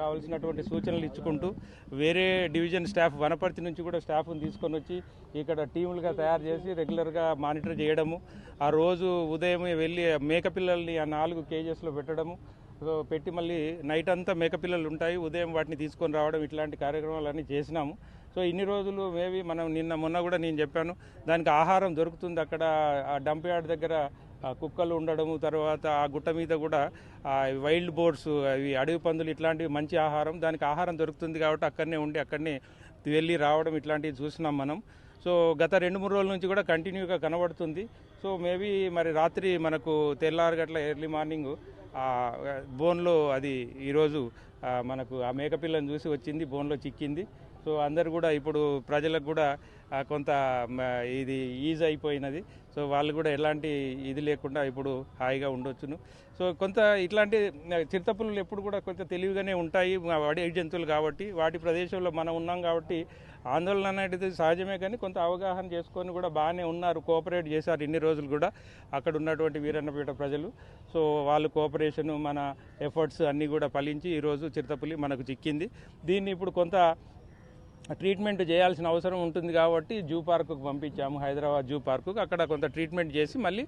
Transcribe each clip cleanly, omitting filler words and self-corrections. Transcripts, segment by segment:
కావాల్సినటువంటి సూచనలు ఇచ్చుకుంటూ వేరే డివిజన్ స్టాఫ్ వనపర్తి నుంచి కూడా స్టాఫ్ని తీసుకొని వచ్చి ఇక్కడ టీములుగా తయారు చేసి రెగ్యులర్గా మానిటర్ చేయడము, ఆ రోజు ఉదయం వెళ్ళి మేకపిల్లల్ని ఆ 4 కేజెస్లో పెట్టడము, పెట్టి మళ్ళీ నైట్ అంతా మేకపిల్లలు ఉంటాయి, ఉదయం వాటిని తీసుకొని రావడం, ఇట్లాంటి కార్యక్రమాలన్నీ చేసినాము. సో ఇన్ని రోజులు మేబీ మనం మొన్న కూడా నేను చెప్పాను, దానికి ఆహారం దొరుకుతుంది అక్కడ ఆ డంప్ యార్డ్ దగ్గర కుక్కలు ఉండడము, తర్వాత ఆ గుట్ట మీద కూడా వైల్డ్ బోర్డ్స్, అవి అడవి పందులు, ఇట్లాంటివి మంచి ఆహారం, దానికి ఆహారం దొరుకుతుంది కాబట్టి అక్కడనే ఉండి అక్కడనే వెళ్ళి రావడం ఇట్లాంటివి చూసినాం మనం. సో గత 2-3 రోజుల నుంచి కూడా కంటిన్యూగా కనబడుతుంది. సో మేబీ మరి రాత్రి మనకు తెల్లారగట్ల ఎర్లీ మార్నింగ్ బోన్లో అది ఈరోజు మనకు ఆ మేకపిల్లని చూసి వచ్చింది, బోన్లో చిక్కింది. సో అందరు కూడా ఇప్పుడు ప్రజలకు కూడా కొంత ఇది ఈజ్ అయిపోయినది. సో వాళ్ళు కూడా ఎలాంటి ఇది లేకుండా ఇప్పుడు హాయిగా ఉండొచ్చును. సో కొంత ఇట్లాంటి చిరుతపులులు ఎప్పుడు కూడా కొంత తెలివిగానే ఉంటాయి, అడవి జంతువులు కాబట్టి, వాటి ప్రదేశంలో మనం ఉన్నాం కాబట్టి ఆందోళన అనేది సహజమే. కానీ కొంత అవగాహన చేసుకొని కూడా బాగానే ఉన్నారు, కోఆపరేట్ చేశారు ఇన్ని రోజులు కూడా అక్కడ ఉన్నటువంటి వీరన్నపేట ప్రజలు. సో వాళ్ళు కోఆపరేషన్, మన ఎఫర్ట్స్ అన్నీ కూడా ఫలించి ఈరోజు చిరుతపులి మనకు చిక్కింది. దీన్ని ఇప్పుడు కొంత ట్రీట్మెంట్ చేయాల్సిన అవసరం ఉంటుంది కాబట్టి జూ పార్కుకు పంపించాము, హైదరాబాద్ జూ పార్కుకు. అక్కడ కొంత ట్రీట్మెంట్ చేసి మళ్ళీ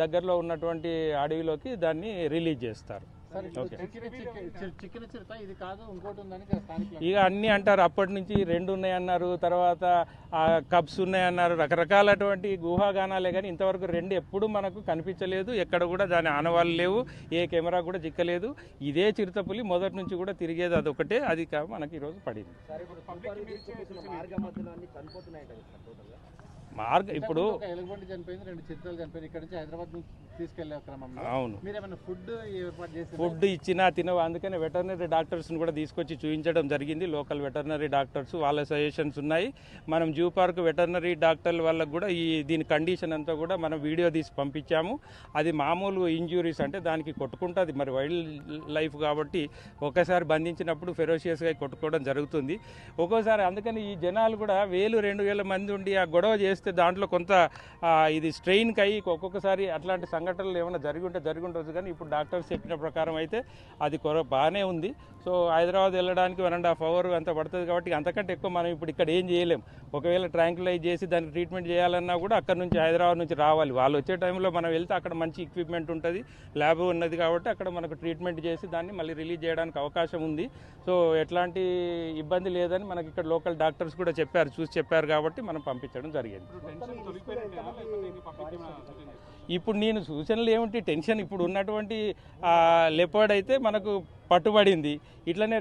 దగ్గరలో ఉన్నటువంటి అడవిలోకి దాన్ని రిలీజ్ చేస్తారు. ఇక అన్నీ అంటారు, అప్పటి నుంచి 2 ఉన్నాయన్నారు, తర్వాత కబ్స్ ఉన్నాయన్నారు, రకరకాలటువంటి ఊహాగానాలే. కానీ ఇంతవరకు 2 ఎప్పుడు మనకు కనిపించలేదు, ఎక్కడ కూడా దాని ఆనవాళ్ళు లేవు, ఏ కెమెరా కూడా చిక్కలేదు. ఇదే చిరుతపులి మొదటి నుంచి కూడా తిరిగేది అదొకటే, అది మనకి ఈరోజు పడింది. మార్గం ఇప్పుడు అవును, ఫుడ్ ఇచ్చినా తినవు, అందుకని వెటర్నరీ డాక్టర్స్ని కూడా తీసుకొచ్చి చూపించడం జరిగింది. లోకల్ వెటర్నరీ డాక్టర్స్, వాళ్ళ సజెషన్స్ ఉన్నాయి. మనం జూ పార్క్ వెటర్నరీ డాక్టర్ల వాళ్ళకు కూడా దీని కండిషన్ అంతా కూడా మనం వీడియో తీసి పంపించాము. అది మామూలు ఇంజ్యూరీస్, అంటే దానికి కొట్టుకుంటుంది, మరి వైల్డ్ లైఫ్ కాబట్టి ఒక్కసారి బంధించినప్పుడు ఫెరోషియస్గా కొట్టుకోవడం జరుగుతుంది ఒక్కోసారి. అందుకని ఈ జనాలు కూడా 1000-2000 మంది ఉండి ఆ గొడవ చేస్తే దాంట్లో కొంత ఇది స్ట్రెయిన్కి అయ్యి ఒక్కొక్కసారి అట్లాంటి సంఘటనలు ఏమైనా జరిగి ఉండొచ్చు. కానీ ఇప్పుడు డాక్టర్స్ చెప్పిన ప్రకారం అయితే అది బాగానే ఉంది. సో హైదరాబాద్ వెళ్ళడానికి 1.5 hours అంత పడుతుంది కాబట్టి అంతకంటే ఎక్కువ మనం ఇప్పుడు ఇక్కడ ఏం చేయలేం. ఒకవేళ ట్రాంక్యులైజ్ చేసి దానికి ట్రీట్మెంట్ చేయాలన్నా కూడా అక్కడ నుంచి హైదరాబాద్ నుంచి రావాలి. వాళ్ళు వచ్చే టైంలో మనం వెళ్తే అక్కడ మంచి ఎక్విప్మెంట్ ఉంటుంది, ల్యాబ్ ఉన్నది కాబట్టి అక్కడ మనకు ట్రీట్మెంట్ చేసి దాన్ని మళ్ళీ రిలీజ్ చేయడానికి అవకాశం ఉంది. సో ఎట్లాంటి ఇబ్బంది లేదని మనకి ఇక్కడ లోకల్ డాక్టర్స్ కూడా చూసి చెప్పారు కాబట్టి మనం పంపించడం జరిగింది. ఇప్పుడు నేను సూచనలు ఏమిటి, టెన్షన్ ఇప్పుడు ఉన్నటువంటి లెపర్డ్ అయితే మనకు పట్టుబడింది, ఇట్లనే